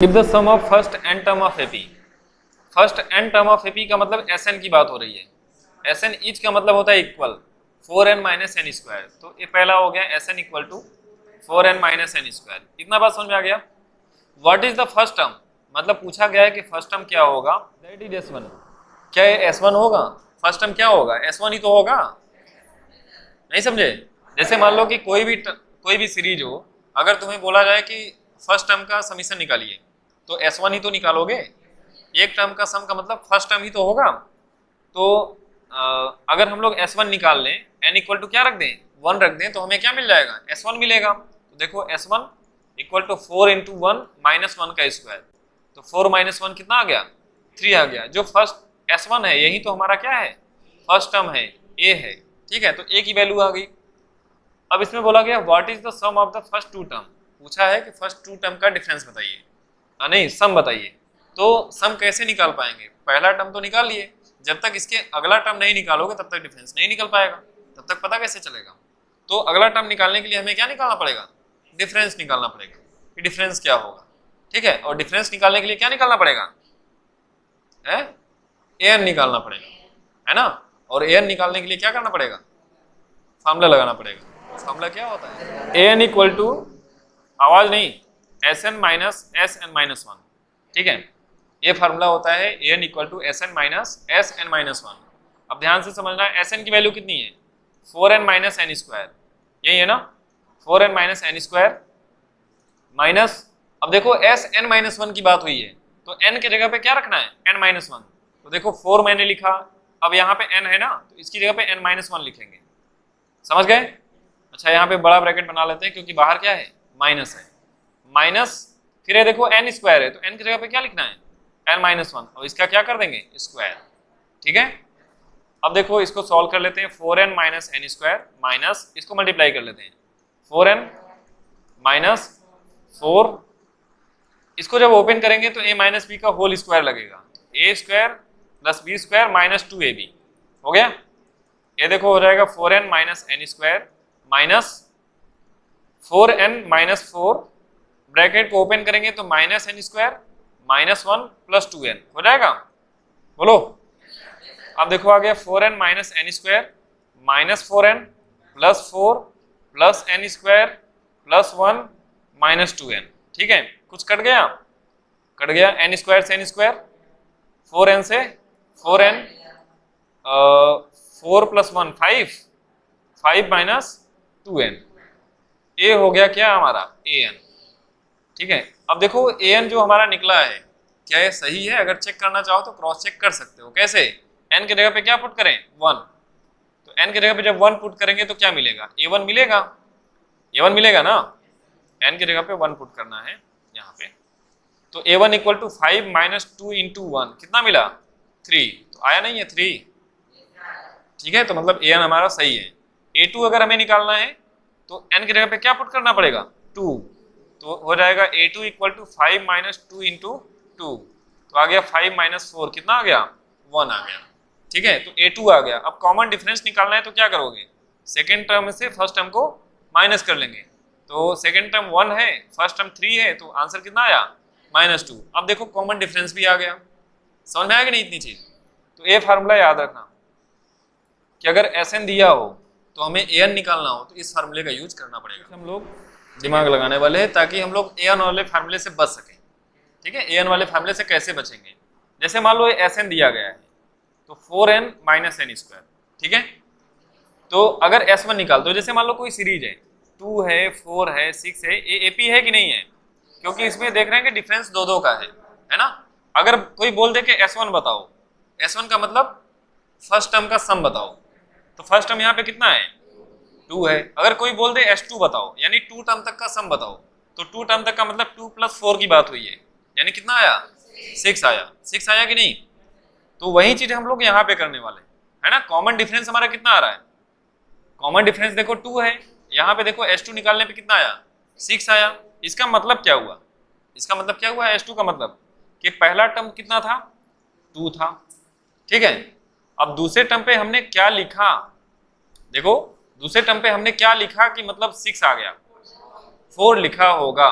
Give the sum of first n term of AP. First n term of AP का मतलब S N की बात हो रही है। एस एन ईच का मतलब होता है equal 4n minus n square. तो ये पहला हो गया S n equal to 4n minus n square. इतना बात समझ में आ गया। What is the first term, मतलब पूछा गया है कि फर्स्ट टर्म क्या होगा। That is S1। क्या ये S1 होगा? फर्स्ट टर्म क्या होगा? S1 ही तो होगा। नहीं समझे? जैसे मान लो कि कोई भी सीरीज हो, अगर तुम्हें बोला जाए कि फर्स्ट टर्म का समीशन निकालिए तो S1 ही तो निकालोगे। एक टर्म का सम का मतलब फर्स्ट टर्म ही तो होगा। तो अगर हम लोग S1 निकाल लें, n इक्वल टू क्या रख दें, 1 रख दें, तो हमें क्या मिल जाएगा? S1 मिलेगा। तो देखो S1 equal to 4 into 1 minus 1 का स्क्वायर। तो 4 माइनस 1 कितना आ गया? 3 आ गया। जो फर्स्ट S1 है यही तो हमारा क्या है? फर्स्ट टर्म है, a है। ठीक है, तो a की वैल्यू आ गई। अब इसमें बोला गया what is the sum of the first two term. पूछा है कि फर्स्ट टू टर्म का डिफरेंस बताइए, नहीं सम बताइए। तो सम कैसे निकाल पाएंगे? पहला टर्म तो निकाल लिए, जब तक इसके अगला टर्म नहीं निकालोगे तब तक डिफरेंस नहीं निकल पाएगा, तब तक पता कैसे चलेगा? तो अगला टर्म निकालने के लिए हमें क्या निकालना पड़ेगा? डिफरेंस निकालना पड़ेगा कि डिफरेंस क्या होगा। ठीक है, और डिफरेंस निकालने के लिए क्या निकालना पड़ेगा? एन निकालना पड़ेगा, है ना। और एन निकालने के लिए क्या करना पड़ेगा? फार्मूला लगाना पड़ेगा। फार्मूला क्या होता है? एन इक्वल टू, आवाज नहीं, S n minus S n minus 1। ठीक है, ये फार्मूला होता है n equal to S n minus S n minus 1। अब ध्यान से समझना, एस एन की वैल्यू कितनी है? 4n माइनस एन स्क्वायर, यही है ना। 4n minus n square minus, अब देखो एस एन माइनस 1 की बात हुई है, तो n की जगह पे क्या रखना है? n minus 1। तो देखो 4 मैंने लिखा, अब यहाँ पे n है ना, तो इसकी जगह पे n माइनस 1 लिखेंगे। समझ गए? अच्छा, यहाँ पे बड़ा ब्रैकेट बना लेते हैं क्योंकि बाहर क्या है? माइनस है। माइनस, फिर ये देखो n स्क्वायर है, तो n की जगह पे क्या लिखना है? n minus 1। और इसका क्या कर देंगे? स्क्वायर। ठीक है, अब देखो इसको सॉल्व कर लेते हैं। 4n minus n square minus, इसको मल्टीप्लाई कर लेते हैं, 4n माइनस 4, इसको जब ओपन करेंगे तो a माइनस बी का होल स्क्वायर लगेगा। a square plus b square minus 2ab हो गया। ये देखो हो जाएगा 4n minus n square minus 4n minus 4, bracket को ओपन करेंगे तो minus n square minus 1 plus 2n हो जाएगा। बोलो, अब देखो आ गया 4n minus n square minus 4n plus 4 plus n square plus 1 minus 2n। ठीक है, कुछ कट गया? कट गया। एन स्क्वायर से एन स्क्वायर, 4n से 4n, 4 प्लस 1 5, 5 माइनस 2n। ए हो गया क्या हमारा? an। ठीक है, अब देखो an जो हमारा निकला है, क्या ये सही है? अगर चेक करना चाहो तो क्रॉस चेक कर सकते हो। कैसे? n की जगह पे क्या पुट करें? 1। तो n की जगह पे जब 1 पुट करेंगे तो क्या मिलेगा? a1 मिलेगा। a1 मिलेगा ना, n की जगह पे 1 पुट करना है यहाँ पे। तो a1 equal to 5 minus 2 into 1 कितना मिला? 3। तो आया नहीं है 3। ठीक है, तो मतलब an हमारा सही है। a2 अगर हमें निकालना है तो n की जगह पे क्या पुट करना पड़ेगा? 2। तो हो जाएगा a2 equal to 5 minus 2 into 2। तो आ गया 5 माइनस 4, कितना आ गया? 1 आ गया। ठीक है, तो a2 आ गया। अब कॉमन डिफरेंस निकालना है तो क्या करोगे? सेकेंड टर्म से फर्स्ट टर्म को माइनस कर लेंगे। तो सेकेंड टर्म 1 है, फर्स्ट टर्म 3 है, तो आंसर कितना आया? -2। अब देखो कॉमन डिफरेंस भी आ गया। समझ में आया कि नहीं इतनी चीज? तो ये फार्मूला याद रखना कि अगर एस एन दिया हो तो हमें ए एन निकालना हो तो इस फार्मूले का यूज करना पड़ेगा। हम लोग दिमाग लगाने वाले हैं ताकि हम लोग ए एन वाले फार्मूले से बच सकें। ठीक है, ए एन वाले फार्मूले से कैसे बचेंगे? जैसे मान लो एस एन दिया गया है तो 4n माइनस एन स्क्वायर। ठीक है, तो अगर S1 निकाल दो, जैसे मान लो कोई सीरीज है 2 है 4 है 6 है, ये एपी है कि नहीं है? क्योंकि इसमें देख रहे हैं कि डिफरेंस 2 का है ना। अगर कोई बोल दे कि S1 बताओ, S1 का मतलब फर्स्ट टर्म का सम बताओ, तो फर्स्ट टर्म यहाँ पे कितना है? 2 है। अगर कोई बोल दे S2 बताओ, यानी 2 टर्म तक का सम बताओ, तो 2 टर्म तक का मतलब 2 प्लस 4 की बात हुई है, यानी कितना आया? 6 आया। 6 आया कि नहीं? तो वही चीज हम लोग यहाँ पे करने वाले है ना। कॉमन डिफरेंस हमारा कितना आ रहा है? कॉमन डिफरेंस देखो 2 है, यहाँ पे देखो S2 निकालने पे कितना आया? 6 आया। इसका मतलब क्या हुआ? इसका मतलब क्या हुआ? S2 का मतलब कि पहला टर्म कितना था? 2 था। ठीक है, अब दूसरे टर्म पे हमने क्या लिखा? देखो दूसरे टर्म पे हमने क्या लिखा कि मतलब 6 आ गया? 4 लिखा होगा,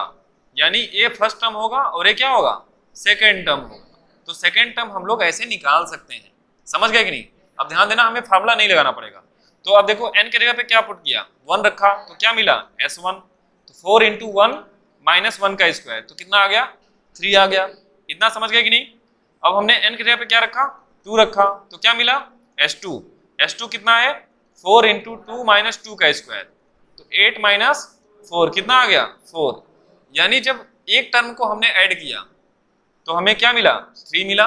यानी ए फर्स्ट टर्म होगा और ए क्या होगा, सेकेंड टर्म होगा। तो सेकेंड टर्म हम लोग ऐसे निकाल सकते हैं, समझ गए कि नहीं। अब ध्यान देना, हमें फार्मूला नहीं लगाना पड़ेगा। तो अब देखो n के जगह पे क्या पुट किया, 1 रखा तो क्या मिला s1, तो 4 इंटू 1 माइनस 1 का स्क्वायर, तो कितना आ गया 3 आ गया। इतना समझ गए कि नहीं। अब हमने n के जगह पे क्या रखा 2 रखा तो क्या मिला s2, s2 कितना है 4 इंटू 2 माइनस 2 का स्क्वायर, तो 8 माइनस 4 कितना आ गया 4। यानी जब एक टर्म को हमने ऐड किया तो हमें क्या मिला 3 मिला,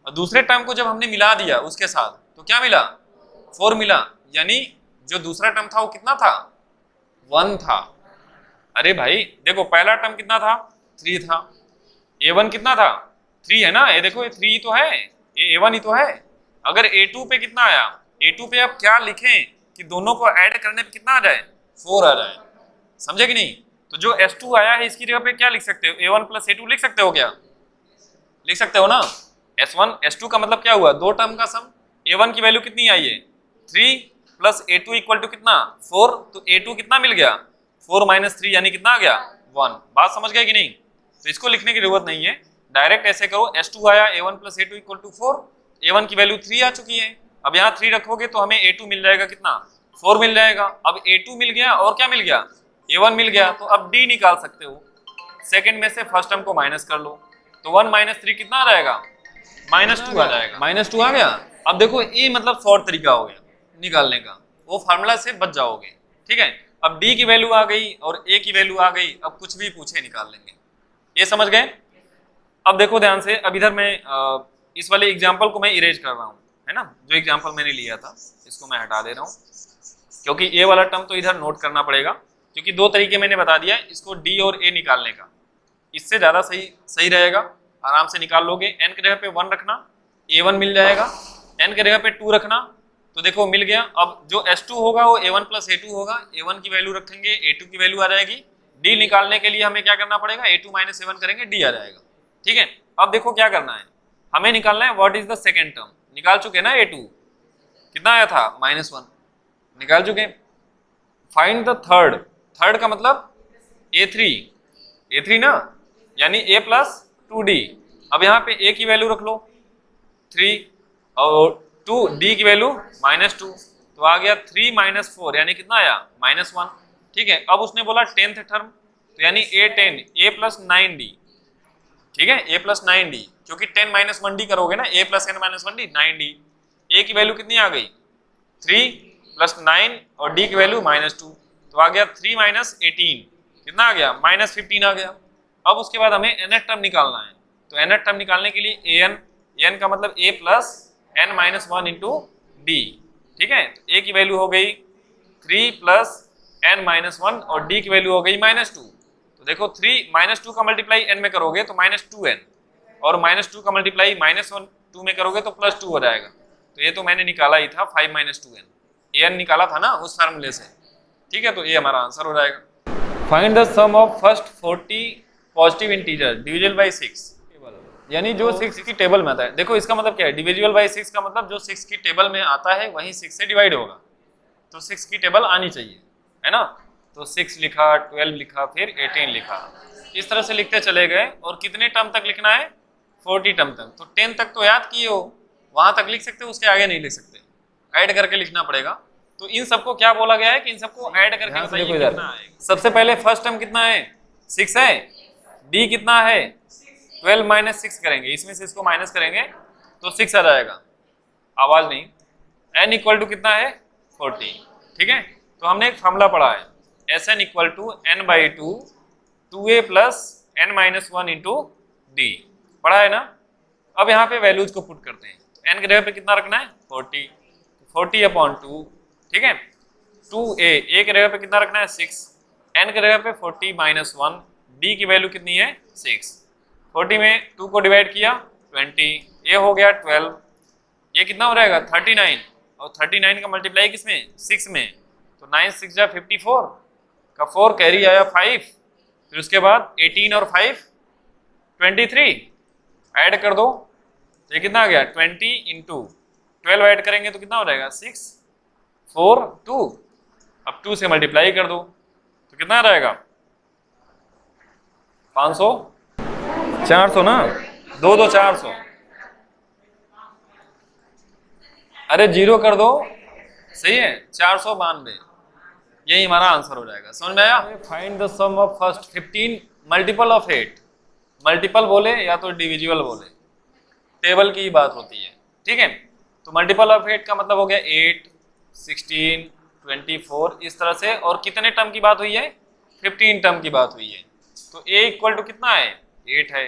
और दूसरे टर्म को जब हमने मिला दिया उसके साथ तो क्या मिला 4 मिला। यानी जो दूसरा टर्म था वो कितना था 1 था। अरे भाई देखो पहला टर्म कितना था 3 था, a1 कितना था 3 है ना, ये देखो ये 3 तो है, ये a1 ही तो है। अगर a2 पे कितना आया, a2 पे अब क्या लिखें कि दोनों को ऐड करने पे कितना आ जाए 4 आ जाए, समझे कि नहीं। तो जो s2 आया है इसकी जगह पे क्या लिख सकते हो, a1 प्लस a2 लिख सकते हो, क्या लिख सकते हो ना। s1 s2 का मतलब क्या हुआ, दो टर्म का सम। a1 की वैल्यू कितनी आई है 3 प्लस a2 इक्वल टू कितना 4, तो a2 कितना मिल गया 4 माइनस 3 यानी कितना आ गया 1। बात समझ गए कि नहीं। तो इसको लिखने की जरूरत नहीं है, डायरेक्ट ऐसे करो s2 आया a1 plus a2 equal to 4, a1 की वैल्यू 3 आ चुकी है। अब यहाँ 3 रखोगे तो हमें a2 मिल जाएगा कितना 4 मिल जाएगा। अब a2 मिल गया और क्या मिल गया a1 मिल गया, तो अब d निकाल सकते हो। सेकंड में से फर्स्ट टर्म को माइनस कर लो, तो 1 माइनस 3 कितना आ जाएगा -2 आ जाएगा, -2 आ गया। अब देखो ये मतलब शॉर्ट तरीका हो गया निकालने का, वो फार्मूला से बच जाओगे, ठीक है। अब d की वैल्यू आ गई और a की वैल्यू आ गई, अब कुछ भी पूछे निकाल लेंगे, ये समझ गए। अब देखो ध्यान से, अब इधर मैं इस वाले एग्जाम्पल को मैं इरेज कर रहा हूँ, है ना, जो एग्जाम्पल मैंने लिया था इसको मैं हटा दे रहा हूँ, क्योंकि ए वाला टर्म तो इधर नोट करना पड़ेगा, क्योंकि दो तरीके मैंने बता दिया इसको d और a निकालने का, इससे ज़्यादा सही रहेगा, आराम से निकाल लोगे। n के जगह पे 1 रखना a1 मिल जाएगा, n के जगह पे 2 रखना तो देखो मिल गया। अब जो s2 होगा वो a1 प्लस a2 होगा, a1 की वैल्यू रखेंगे a2 की वैल्यू आ जाएगी। d निकालने के लिए हमें क्या करना पड़ेगा a2 माइनस a1 करेंगे d आ जाएगा, ठीक है। अब देखो क्या करना है, हमें निकालना है what is the second term, निकाल चुके ना a2 कितना आया था -1 निकाल चुके। फाइंड द थर्ड, थर्ड का मतलब a3 ना, यानी a प्लस 2d। अब यहाँ पे a की वैल्यू रख लो 3 और 2d की वैल्यू -2, तो आ गया 3 माइनस 4 यानी कितना आया -1, ठीक है। अब उसने बोला 10th टर्म, तो यानी a10 a प्लस 9d, ठीक है, a प्लस 9d, क्योंकि 10 माइनस 1d करोगे ना, a plus n minus 1d 9d। a की वैल्यू कितनी आ गई 3 प्लस 9 और d की वैल्यू -2, तो आ गया 3 माइनस 18 कितना आ गया -15 आ गया। अब उसके बाद हमें nth टर्म निकालना है, तो nth टर्म निकालने के लिए an का मतलब a plus n minus 1 into D, ठीक है। तो a की वैल्यू हो गई 3 प्लस n माइनस 1 और d की वैल्यू हो गई -2। तो देखो 3 -2 का मल्टीप्लाई n में करोगे तो -2n, और -2 का मल्टीप्लाई -2 में करोगे तो +2 हो जाएगा। तो ये तो मैंने निकाला ही था 5 - 2n, an निकाला था ना उस फार्मूले से, ठीक है। तो ये हमारा आंसर हो जाएगा। Find the sum of first 40 positive integer divisible by 6, यानी जो 6 की टेबल में आता है। देखो इसका मतलब क्या है, डिविजिबल बाय 6 का मतलब जो 6 की टेबल में आता है वही 6 से डिवाइड होगा, तो 6 की टेबल आनी चाहिए, है ना। तो 6 लिखा, 12 लिखा, फिर 18 लिखा, इस तरह से लिखते चले गए। और कितने टर्म तक लिखना है 40 टर्म तक, तो 10 तक तो याद किए हो, वहां तक लिख सकते हो, उसके आगे नहीं लिख सकते, ऐड करके लिखना पड़ेगा। तो इन सबको क्या बोला गया है कि इन सबको ऐड करके बताइए कितना आएगा। सबसे पहले फर्स्ट टर्म कितना है 6 है, डी कितना है 12 माइनस 6 करेंगे, इसमें से इसको माइनस करेंगे तो 6 आ जाएगा, आवाज नहीं। n इक्वल टू कितना है 40, ठीक है। तो हमने एक फार्मूला पढ़ा है Sn equal to n/2 2a plus n minus 1 into d, पढ़ा है ना। अब यहाँ पे वैल्यूज को पुट करते हैं, तो n के जगह पे कितना रखना है 40, 40/2, ठीक है। 2a के जगह पे कितना रखना है 6, n के जगह पे 40 - 1, d की वैल्यू कितनी है 6, 40 में 2 को डिवाइड किया 20, ये हो गया 12, ये कितना हो जाएगा 39, और 39 का मल्टीप्लाई किसमें 6 में, तो 9 6 जा 54 का 4 कैरी आया 5, फिर उसके बाद 18 और 5 23 ऐड कर दो, तो ये कितना आ गया 20 इंटू 12 ऐड करेंगे तो कितना हो जाएगा 6 4 2, अब 2 से मल्टीप्लाई कर दो तो कितना आ जाएगा 500, 400 ना, 2 400, अरे जीरो कर दो, सही है, 492, यही हमारा आंसर हो जाएगा। समझ में आया? Find the sum of first 15 multiple of 8, multiple बोले या तो डिविजिबल बोले, टेबल की बात होती है, ठीक है। तो मल्टीपल ऑफ 8 का मतलब हो गया 8, 16, 24 इस तरह से, और कितने टर्म की बात हुई है? 15 टर्म की बात हुई है। तो a इक्वल टू कितना है? 8 है।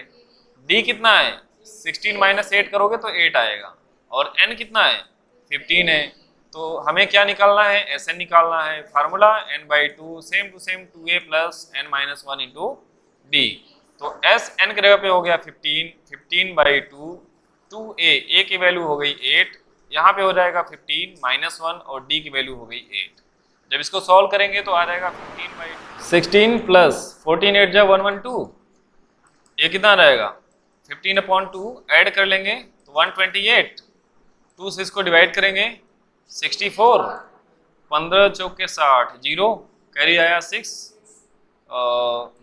d कितना है? 16 माइनस 8 करोगे तो 8 आएगा, और n कितना है? 15 है। तो हमें क्या निकालना है? Sn निकालना है। Formula n/2 same to same 2a plus n minus 1 into d. तो Sn के जगह पे हो गया 15, 15/2 2a, a की वैल्यू हो गई 8, यहाँ पे हो जाएगा 15 माइनस 1 और d की वैल्यू हो गई 8। जब इसको सॉल्व करेंगे तो आ जाएगा 15/16 प्लस 14 8 जा 112, ये कितना आ जाएगा? 15/2 ऐड कर लेंगे तो 128, 2 से इसको डिवाइड करेंगे 64, 15 चौके 60, जीरो कैरी आया 6,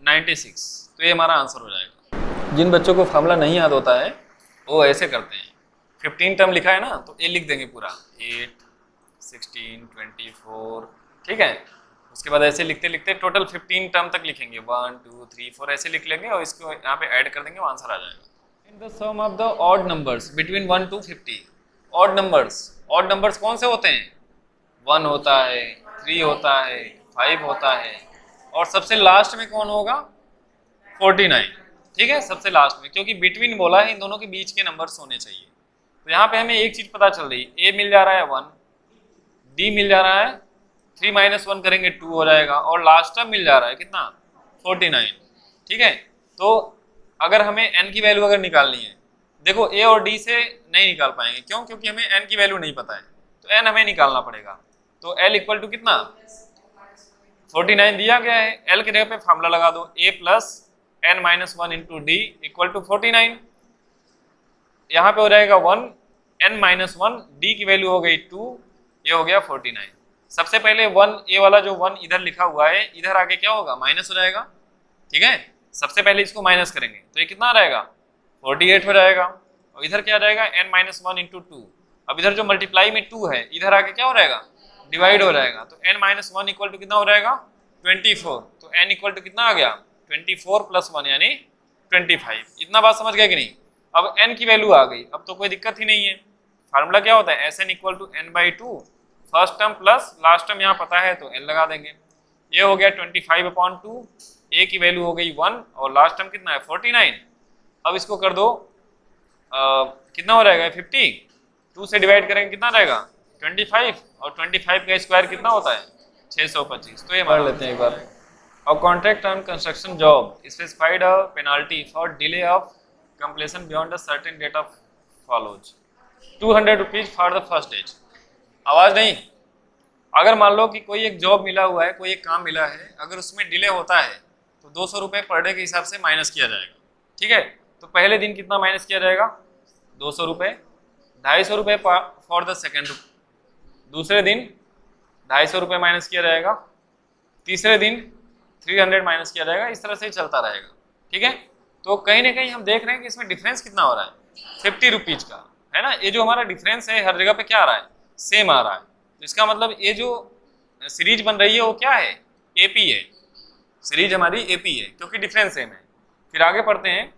96। तो ये हमारा आंसर हो जाएगा। जिन बच्चों को फार्मूला नहीं याद होता है वो ऐसे करते हैं, 15 टर्म लिखा है ना तो ए लिख देंगे पूरा, 8, 16, 24, ठीक है। उसके बाद ऐसे लिखते लिखते टोटल 15 टर्म तक लिखेंगे, 1 2 3 4 ऐसे लिख लेंगे और इसको यहाँ पे ऐड कर देंगे, वो आंसर आ जाएगा। In the sum of the odd numbers between 1 to 50, odd numbers कौन से होते हैं? 1 होता है, 3 होता है, 5 होता है, और सबसे लास्ट में कौन होगा? 49, ठीक है, सबसे लास्ट में, क्योंकि बिटवीन बोला है, इन दोनों के बीच के नंबर्स होने चाहिए। तो यहाँ पे हमें एक चीज पता चल रही है, ए मिल जा रहा है 1, डी मिल जा रहा है 3 माइनस 1 करेंगे 2 हो जाएगा, और लास्ट टर्म मिल जा रहा है कितना? 49, ठीक है। तो अगर हमें n की वैल्यू अगर निकालनी है, देखो a और d से नहीं निकाल पाएंगे, क्यों? क्योंकि हमें n की वैल्यू नहीं पता है, तो n हमें निकालना पड़ेगा। तो l इक्वल टू कितना? 49 दिया गया है, l के जगह पे फार्मूला लगा दो, a plus n minus 1 into d equal to 49, यहाँ पे हो जाएगा 1, n माइनस 1, d की वैल्यू हो गई 2, ये हो गया 49। सबसे पहले 1, ए वाला जो 1 इधर लिखा हुआ है, इधर आगे क्या होगा? माइनस हो जाएगा, ठीक है। सबसे पहले इसको माइनस करेंगे तो ये कितना आ जाएगा? 48 हो जाएगा, और इधर क्या आ जाएगा? n minus 1 into 2। अब इधर जो मल्टीप्लाई में 2 है, इधर आके क्या हो जाएगा? डिवाइड हो जाएगा, तो n माइनस 1 इक्वल टू कितना हो जाएगा? 24। तो n इक्वल टू कितना आ गया? 24 प्लस 1 यानी 25। इतना बात समझ गए कि नहीं? अब n की वैल्यू आ गई, अब तो कोई दिक्कत ही नहीं है। फार्मूला क्या होता है? Sn equal to n/2, first term plus last term यहाँ पता है तो n लगा देंगे। ये हो गया 25/2, a की वैल्यू हो गई 1 और लास्ट टर्म कितना है? 49। अब इसको कर दो, कितना हो जाएगा? 50, 2 से डिवाइड करेंगे कितना रहेगा? 25, और 25 का स्क्वायर कितना होता है? 625। तो ये मान लेते हैं एक बार। और contract on construction job specified a penalty for delay of completion beyond a certain date of follows, 200 rupees for the first days. आवाज नहीं। अगर मान लो कि कोई एक जॉब मिला हुआ है, कोई एक काम मिला है, अगर उसमें डिले होता है तो 200 रुपये पर डे के हिसाब से माइनस किया जाएगा, ठीक है। तो पहले दिन कितना माइनस किया जाएगा? 200 रुपये, 250 रुपये फॉर द सेकेंड, दूसरे दिन 250 रुपये माइनस किया जाएगा, तीसरे दिन 300 माइनस किया जाएगा, इस तरह से ही चलता रहेगा, ठीक है। तो कहीं ना कहीं हम देख रहे हैं कि इसमें डिफरेंस कितना हो रहा है? 50 रुपीज का, है ना। ये जो हमारा डिफरेंस है हर जगह पे क्या आ रहा है? सेम आ रहा है। तो इसका मतलब ये जो सीरीज बन रही है वो क्या है? एपी है, सीरीज हमारी एपी है, क्योंकि डिफरेंस सेम है। फिर आगे पढ़ते हैं,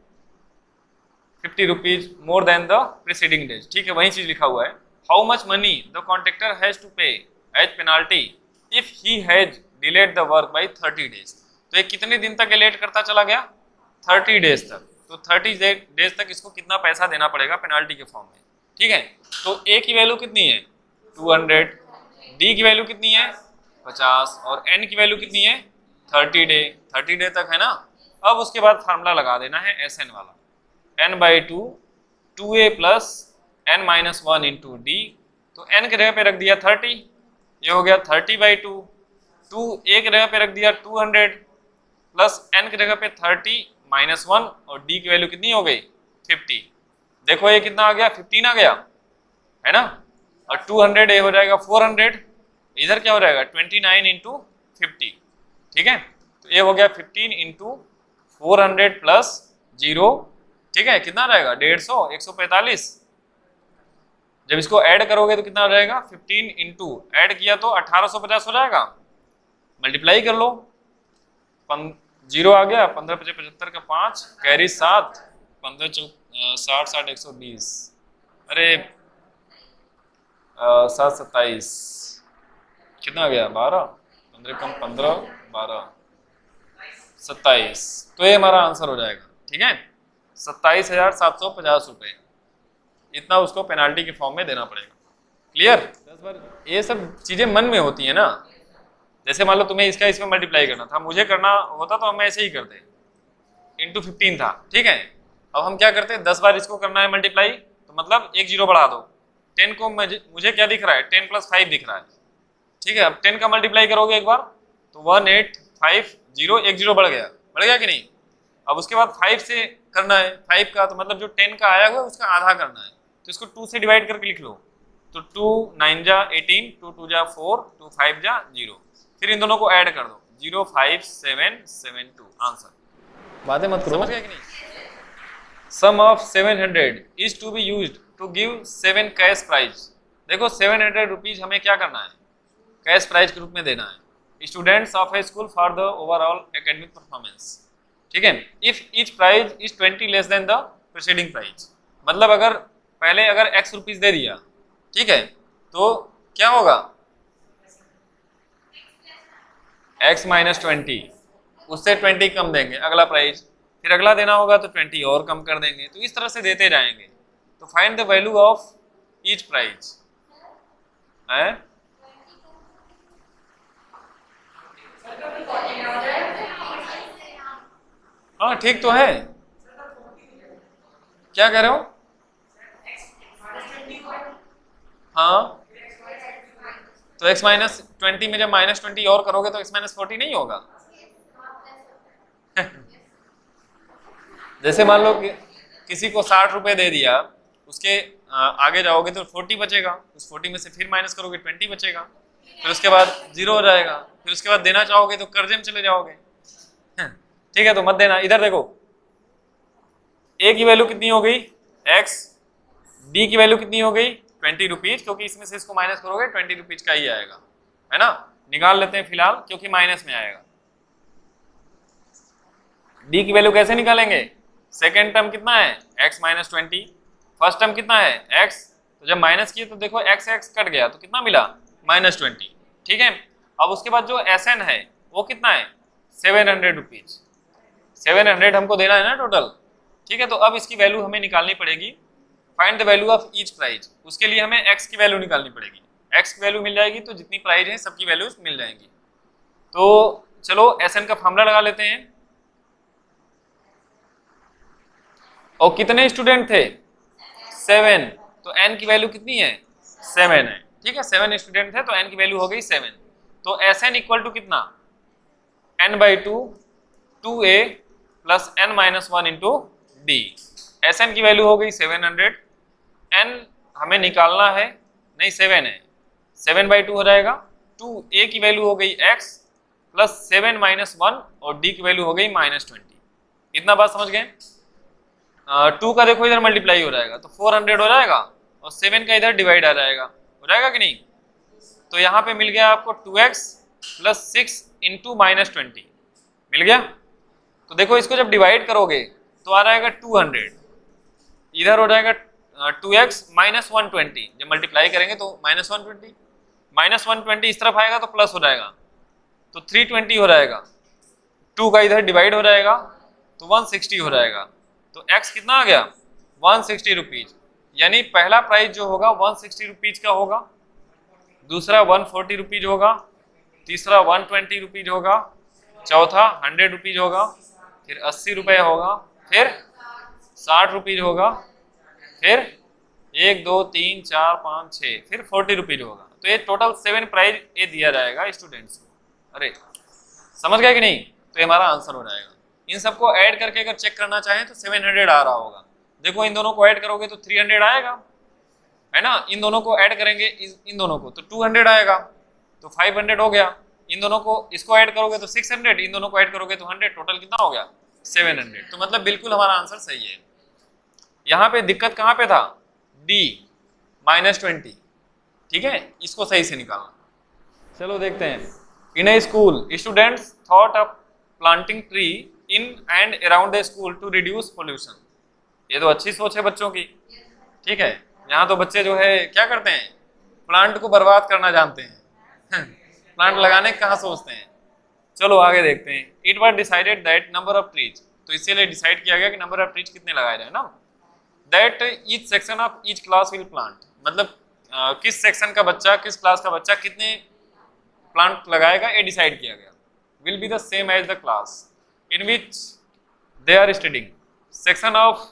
50 rupees more than the preceding days, ठीक है, वही चीज लिखा हुआ है। How much money the contractor has to pay as penalty if he has delayed the work by 30 days. तो ये कितने दिन तक लेट करता चला गया? 30 डेज तक। तो 30 डेज तक इसको कितना पैसा देना पड़ेगा पेनाल्टी के फॉर्म में, ठीक है। तो ए की वैल्यू कितनी है? 200, डी की वैल्यू कितनी है? 50, और एन की वैल्यू कितनी है? 30 डे, 30 डे तक, है ना। अब उसके बाद फार्मूला लगा देना है एस एन वाला, n/2 2a plus n minus 1 into d. तो n के जगह पे रख दिया 30, ये हो गया 30/2, 2a के जगह पे रख दिया 200 प्लस n के जगह पे 30 माइनस 1, और d की वैल्यू कितनी हो गई? 50। देखो ये कितना आ गया? 15 आ गया, है ना। और 200 ये हो जाएगा 400, इधर क्या हो जाएगा? 29 इंटू 50, ठीक है। तो ये हो गया 15 इंटू 400 प्लस 0, ठीक है, कितना रहेगा 150, 145। जब इसको ऐड करोगे तो कितना हो जाएगा 15 इंटू ऐड किया तो 1850 हो जाएगा। मल्टीप्लाई कर लो, 0 आ गया, 15 × 75 का 5, कैरी 7, 15 × 60, 60, 120, अरे 7, 27, कितना आ गया 12, 15 कम 15, 12, 27। तो ये हमारा आंसर हो जाएगा, ठीक है, 27,750 रुपये। इतना उसको पेनाल्टी के फॉर्म में देना पड़ेगा। क्लियर? 10 बार ये सब चीजें मन में होती है ना, जैसे मान लो तुम्हें इसका इसमें मल्टीप्लाई करना था, मुझे करना होता तो हम ऐसे ही करते, इंटू 15 था, ठीक है। अब हम क्या करते हैं, 10 बार इसको करना है मल्टीप्लाई, तो मतलब एक जीरो बढ़ा दो। 10 को मुझे क्या दिख रहा है, 10 + 5 दिख रहा है, ठीक है। अब 10 का मल्टीप्लाई करोगे एक बार तो 1850, एक जीरो बढ़ गया कि नहीं। अब उसके बाद 5 से करना है, 5 का, तो मतलब जो 10 का आया हुआ है उसका आधा करना है, तो इसको 2 से डिवाइड करके लिख लो। तो 2 9 जा 18, 2 2 जा 4, 2 5 जा 0, फिर इन दोनों को ऐड कर दो, 05772 आंसर। बातें मत करो, समझ गए कि नहीं। Sum of 700 is to be used to give 7 cash prize. देखो 700 रुपीज हमें क्या करना है, कैश प्राइज के रूप में देना है students of a school for the overall academic performance, ठीक है। If each prize is 20 less than the preceding prize, मतलब अगर पहले अगर x रुपीज दे दिया, ठीक है, तो क्या होगा x - 20, उससे 20 कम देंगे अगला प्राइज, फिर अगला देना होगा तो 20 और कम कर देंगे, तो इस तरह से देते जाएंगे। तो find the value of each prize है। हाँ ठीक तो है, क्या कह रहे हो। हाँ तो x - 20 में जब -20 और करोगे तो x - 40 नहीं होगा। जैसे मान लो कि किसी को 60 रुपए दे दिया, उसके आगे जाओगे तो 40 बचेगा, उस 40 में से फिर माइनस करोगे 20 बचेगा, फिर उसके बाद 0 हो जाएगा, फिर उसके बाद देना चाहोगे तो कर्जे में चले जाओगे। ठीक है, तो मत देना। इधर देखो, a की वैल्यू कितनी हो गई x, b की वैल्यू कितनी हो गई 20 रुपीज, क्योंकि इसमें से इसको माइनस करोगे 20 रुपीज का ही आएगा, है ना। निकाल लेते हैं फिलहाल, क्योंकि माइनस में आएगा। d की वैल्यू कैसे निकालेंगे, सेकेंड टर्म कितना है x - 20, फर्स्ट टर्म कितना है x, तो जब माइनस किए तो देखो x कट गया तो कितना मिला -20, ठीक है। अब उसके बाद जो SN है वो कितना है 700 रुपीज, 700 हमको देना है ना टोटल, ठीक है। तो अब इसकी वैल्यू हमें निकालनी पड़ेगी, find the value of each prize. उसके लिए हमें x की वैल्यू निकालनी पड़ेगी, x की वैल्यू मिल जाएगी तो जितनी प्राइज है सबकी वैल्यूज मिल जाएंगी। तो चलो SN का फॉर्मूला लगा लेते हैं। और कितने स्टूडेंट थे 7, तो n की वैल्यू कितनी है 7 है, ठीक है। 7 स्टूडेंट थे तो n की वैल्यू हो गई 7। तो SN इक्वल टू कितना n/2 2a plus n - 1 into d। SN की वैल्यू हो गई 700, n हमें निकालना है, नहीं 7 है, 7/2 हो जाएगा। 2a की वैल्यू हो गई x प्लस 7 - 1 और d की वैल्यू हो गई -20। इतना बात समझ गए। 2 का देखो इधर मल्टीप्लाई हो जाएगा तो 400 हो जाएगा, और 7 का इधर डिवाइड आ जाएगा, हो जाएगा कि नहीं। तो यहाँ पे मिल गया आपको 2x प्लस 6 इंटू -20 मिल गया। तो देखो इसको जब डिवाइड करोगे तो आ जाएगा 200, इधर हो जाएगा 2x - 120, जब मल्टीप्लाई करेंगे तो -120 इस तरफ आएगा तो प्लस हो जाएगा, तो 320 हो जाएगा। 2 का इधर डिवाइड हो जाएगा तो 160 हो जाएगा। तो x कितना आ गया 160 रुपीज, यानी पहला प्राइस जो होगा 160 रुपीज का होगा, दूसरा 140 रुपीज होगा, तीसरा 120 रुपीज होगा, चौथा 100 रुपीज होगा, फिर 80 रुपये होगा, फिर 60 रुपीज होगा, फिर 1 2 3 4 5 6, फिर 40 रुपीज होगा। तो ये टोटल 7 प्राइज ये दिया जाएगा स्टूडेंट्स को। अरे समझ गए कि नहीं। तो ये हमारा आंसर हो जाएगा। इन सबको ऐड करके अगर चेक करना चाहें तो 700 आ रहा होगा। देखो इन दोनों को ऐड करोगे तो 300 आएगा, है ना। इन दोनों को ऐड करेंगे इन दोनों को तो 200 आएगा, तो 500 हो गया। इन दोनों को इसको ऐड करोगे तो 600, इन दोनों को ऐड करोगे तो 100, टोटल कितना हो गया 700। तो मतलब बिल्कुल हमारा आंसर सही है। यहाँ पे दिक्कत कहाँ पे था, डी -20। ठीक है, इसको सही से निकालना। चलो देखते हैं। In a school students thought of planting tree in and around the school to reduce pollution. ये तो अच्छी सोच है बच्चों की। ठीक है, यहाँ तो बच्चे जो है क्या करते हैं, प्लांट को बर्बाद करना जानते हैं प्लांट लगाने कहाँ सोचते हैं। चलो आगे देखते हैं। It was decided that number of trees, तो इसीलिए डिसाइड किया गया कि नंबर ऑफ ट्रीज कितने लगाए जाए ना। That each section of each class will plant, मतलब किस सेक्शन का बच्चा, किस क्लास का बच्चा कितने प्लांट लगाएगा, ये डिसाइड किया गया। Will be the same as the class in which they are studying. Section of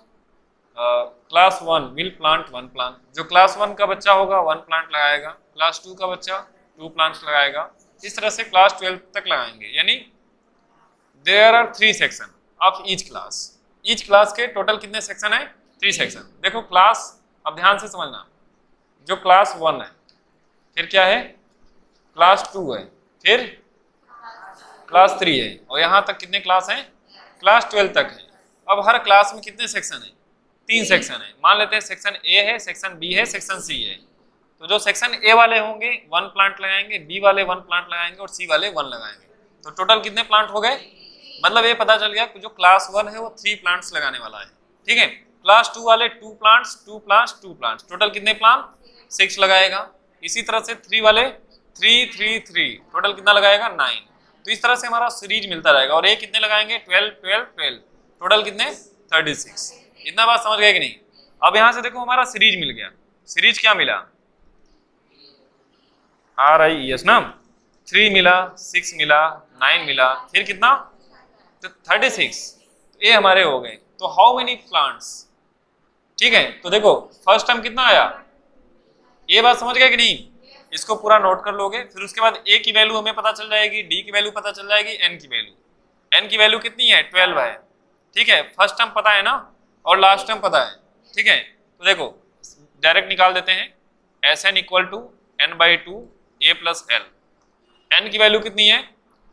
class 1 will plant 1 plant, जो क्लास 1 का बच्चा होगा 1 प्लांट लगाएगा, क्लास 2 का बच्चा 2 प्लांट्स लगाएगा, इस तरह से क्लास 12 तक लगाएंगे। यानी there are 3 section of each class. Each class के टोटल कितने सेक्शन है, 3 सेक्शन। देखो क्लास, अब ध्यान से समझना, जो क्लास 1 है, फिर क्या है, क्लास 2 है, फिर क्लास 3 है, और यहाँ तक कितने क्लास हैं, क्लास 12 तक है। अब हर क्लास में कितने सेक्शन है, 3 सेक्शन है। मान लेते हैं सेक्शन ए है, सेक्शन बी है, सेक्शन सी है। तो जो सेक्शन ए वाले होंगे 1 प्लांट लगाएंगे, बी वाले 1 प्लांट लगाएंगे और सी वाले 1 लगाएंगे। तो टोटल कितने प्लांट हो गए, मतलब ये पता चल गया कि जो क्लास 1 है वो 3 प्लांट्स लगाने वाला है। ठीक है, क्लास 2 वाले 2 प्लांट्स, 2 प्लांट्स, 2 प्लांट्स, टोटल कितने प्लांट, 6 लगाएगा। इसी तरह से 3 वाले 3 3 3, टोटल कितना लगाएगा, 9। तो इस तरह से हमारा सीरीज मिलता रहेगा। और ये कितने लगाएंगे, 12 12 12, टोटल कितने, 36। इतना बात समझ गए कि नहीं। अब यहां से देखो हमारा सीरीज मिल गया। सीरीज क्या मिला, RIES ना, 3 मिला, 6 मिला, 9 मिला, फिर कितना, तो 36। ये हमारे हो गए। तो हाउ मेनी प्लांट्स, ठीक है। तो देखो फर्स्ट टर्म कितना आया, ये बात समझ गए कि नहीं, इसको पूरा नोट कर लोगे। फिर उसके बाद ए की वैल्यू हमें पता चल जाएगी, डी की वैल्यू पता चल जाएगी, एन की वैल्यू। एन की वैल्यू कितनी है, 12 है। ठीक है, फर्स्ट टर्म पता है ना, और लास्ट टर्म पता है। ठीक है, तो देखो डायरेक्ट निकाल देते हैं। Sn equal to n/2 a plus l. N की वैल्यू कितनी है,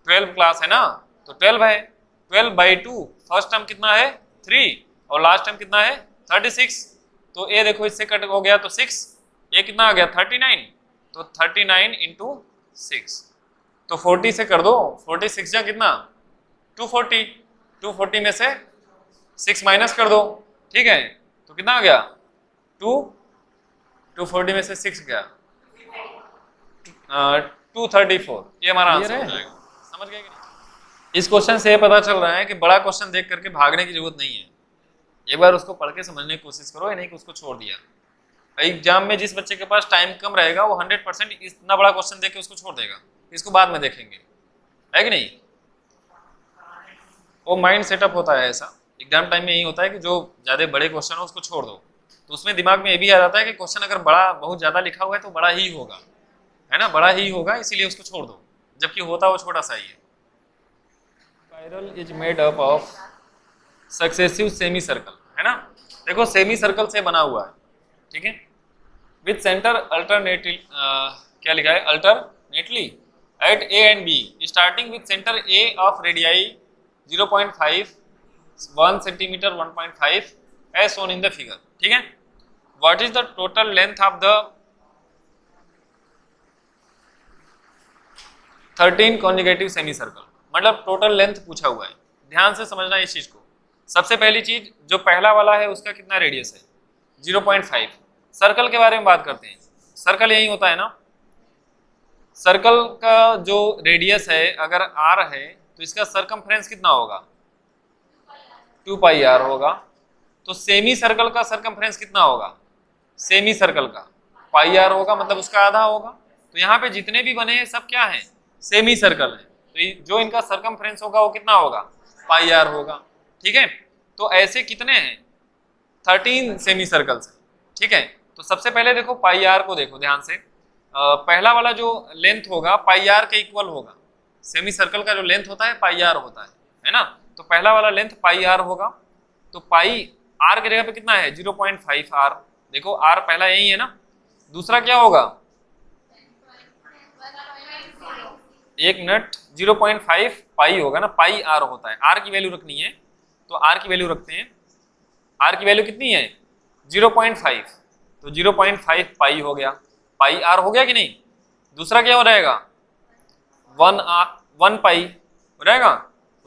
12 क्लास है ना, तो 12 है। 12/2, फर्स्ट टर्म कितना है, 3, और लास्ट टर्म कितना है, 36। तो ए देखो इससे कट हो गया तो 6, ये कितना आ गया, 39। तो 39 इंटू 6, तो 40 से कर दो, 46 जा कितना, 240। 240 में से 6 माइनस कर दो। ठीक है, तो कितना आ गया, 2, 240 में से 6 गया, 234। ये हमारा आंसर हो जाएगा। समझ गए कि नहीं। इस क्वेश्चन से ये पता चल रहा है कि बड़ा क्वेश्चन देख करके भागने की जरूरत नहीं है। एक बार उसको पढ़ के समझने की कोशिश करो, या नहीं कि उसको छोड़ दिया। एग्जाम में जिस बच्चे के पास टाइम कम रहेगा वो 100% इतना बड़ा क्वेश्चन देख के उसको छोड़ देगा, इसको बाद में देखेंगे, है कि नहीं। वो माइंड सेटअप होता है ऐसा, एग्जाम टाइम में यही होता है कि जो ज़्यादा बड़े क्वेश्चन हो उसको छोड़ दो। तो उसमें दिमाग में ये भी आ जाता है कि क्वेश्चन अगर बड़ा, बहुत ज़्यादा लिखा हुआ है तो बड़ा ही होगा, है ना, बड़ा ही होगा, इसीलिए उसको छोड़ दो, जबकि होता वो छोटा सा ही है। Spiral is made up of successive semi circle, है ना। देखो सेमी सर्कल से बना हुआ है, ठीक है, विथ सेंटर अल्टरनेटली, क्या लिखा है, alternately at A and B, starting with centre A of radii 0.5, 1 centimetre, 1.5 as shown in the figure. ठीक है, what is the total length of the 13 consecutive semicircle, मतलब टोटल लेंथ पूछा हुआ है। ध्यान से समझना इस चीज को। सबसे पहली चीज, जो पहला वाला है उसका कितना रेडियस है, 0.5। सर्कल के बारे में बात करते हैं। सर्कल यही होता है ना, सर्कल का जो रेडियस है अगर r है तो इसका सरकमफ्रेंस कितना होगा, 2πr होगा। तो सेमी सर्कल का सरकमफ्रेंस कितना होगा, सेमी सर्कल का πr होगा, मतलब उसका आधा होगा। तो यहाँ पे जितने भी बने हैं सब क्या है, सेमी सर्कल है। तो जो इनका सरकमफ्रेंस होगा वो कितना होगा, πr होगा। ठीक है, तो ऐसे कितने हैं, 13 सेमी सर्कल्स हैं। ठीक है, तो सबसे पहले देखो πr को देखो ध्यान से। पहला वाला जो लेंथ होगा πr के इक्वल होगा। सेमी सर्कल का जो लेंथ होता है πr होता है ना। तो पहला वाला लेंथ πr होगा। तो पाई r के जगह पे कितना है, 0.5 r। देखो r पहला यही है ना। दूसरा क्या होगा, 1 मिनट, 0.5 पाई होगा ना, पाई r होता है। r की वैल्यू रखनी है तो आर की वैल्यू रखते हैं। आर की वैल्यू कितनी है 0.5, तो 0.5 पाई हो गया, पाई आर हो गया कि नहीं। दूसरा क्या हो जाएगा 1 पाई हो जाएगा,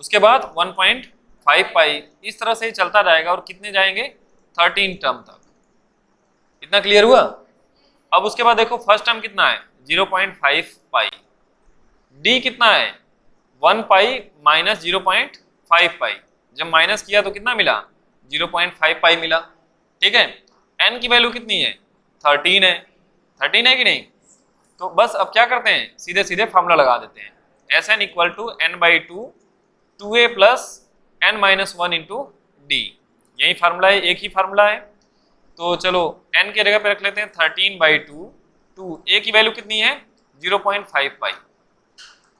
उसके बाद 1.5 पाई, इस तरह से ही चलता जाएगा और कितने जाएंगे 13 टर्म तक। इतना क्लियर हुआ। अब उसके बाद देखो फर्स्ट टर्म कितना है 0.5 पाई, डी कितना है 1 पाई माइनस 0.5 पाई, जब माइनस किया तो कितना मिला 0.5 पाई मिला। ठीक है, एन की वैल्यू कितनी है 13 है, 13 है कि नहीं। तो बस अब क्या करते हैं सीधे सीधे फार्मूला लगा देते हैं, S n equal to n by 2a plus n minus 1 into d. यही फार्मूला है, एक ही फार्मूला है। तो चलो n के जगह पे रख लेते हैं 13/2, 2a की वैल्यू कितनी है 0.5 पाई,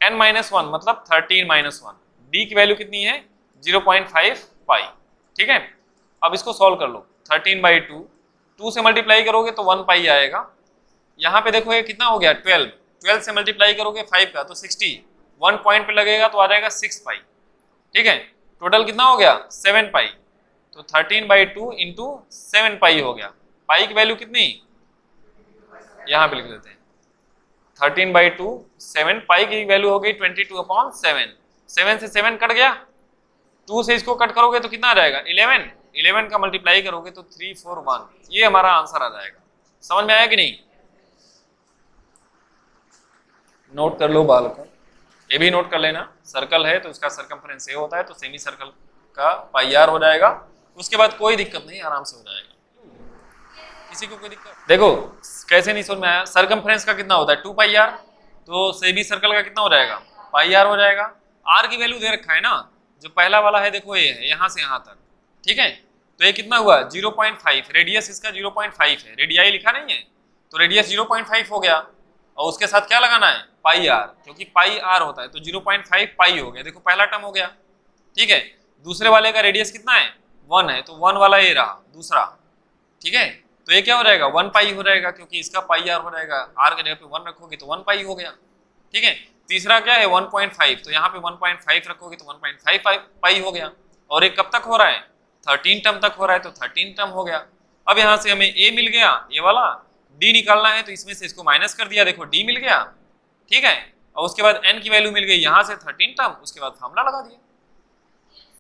n माइनस 1 मतलब 13 माइनस 1, d की वैल्यू कितनी है 0.5 पाई। ठीक है, अब इसको सॉल्व कर लो, 13/2, 2 से मल्टीप्लाई करोगे तो 1 पाई आएगा। यहाँ पे देखो ये कितना हो गया 12, 12 से मल्टीप्लाई करोगे 5 का तो 60, 1 पॉइंट पे लगेगा तो आ जाएगा 6 पाई। ठीक है, टोटल कितना हो गया 7 पाई, तो 13/2 इंटू 7 पाई हो गया। पाई की वैल्यू कितनी यहाँ पे लिख लेते हैं 13/2 7, पाई की वैल्यू हो गई 22/7, 7 से 7 कट गया, 2 से इसको कट करोगे तो कितना आ जाएगा 11, 11 का मल्टीप्लाई करोगे तो 341, ये हमारा आंसर आ जाएगा। समझ में आया कि नहीं। नोट कर लो बालकों, ये भी नोट कर लेना, सर्कल है तो इसका सरकमफ्रेंस ए होता है, तो सेमी सर्कल का पाई आर हो जाएगा। उसके बाद कोई दिक्कत नहीं, आराम से हो जाएगा, किसी को कोई दिक्कत। देखो कैसे नहीं समझ में आया, सरकमफ्रेंस का कितना होता है 2 पाई आर, तो सेमी सर्कल का कितना हो जाएगा पाई आर हो जाएगा। आर की वैल्यू दे रखा है ना, जो पहला वाला है देखो ये है यहाँ से यहाँ तक। ठीक है, तो ये कितना हुआ 0.5, रेडियस इसका 0.5 है, रेडियाई लिखा नहीं है तो रेडियस 0.5 हो गया, और उसके साथ क्या लगाना है पाई आर, क्योंकि पाई आर होता है तो 0.5 पाई हो गया। देखो पहला टर्म हो गया। ठीक है, दूसरे वाले का रेडियस कितना है 1 है, तो 1 वाला ये रहा दूसरा। ठीक है, तो ये क्या हो जाएगा 1 पाई हो जाएगा, क्योंकि इसका पाई आर हो जाएगा, आर के जगह पे 1 रखोगे तो 1 पाई हो गया। ठीक है, तीसरा क्या है 1.5, तो यहाँ पे 1.5 रखोगे तो 1.5 पाई हो गया। और ये कब तक हो रहा है 13 टर्म तक हो रहा है, तो 13 टर्म हो गया। अब यहाँ से हमें ए मिल गया, ये वाला डी निकालना है तो इसमें से इसको माइनस कर दिया, देखो डी मिल गया। ठीक है, और उसके बाद एन की वैल्यू मिल गई यहाँ से 13 टर्म, उसके बाद फार्मूला लगा दिया।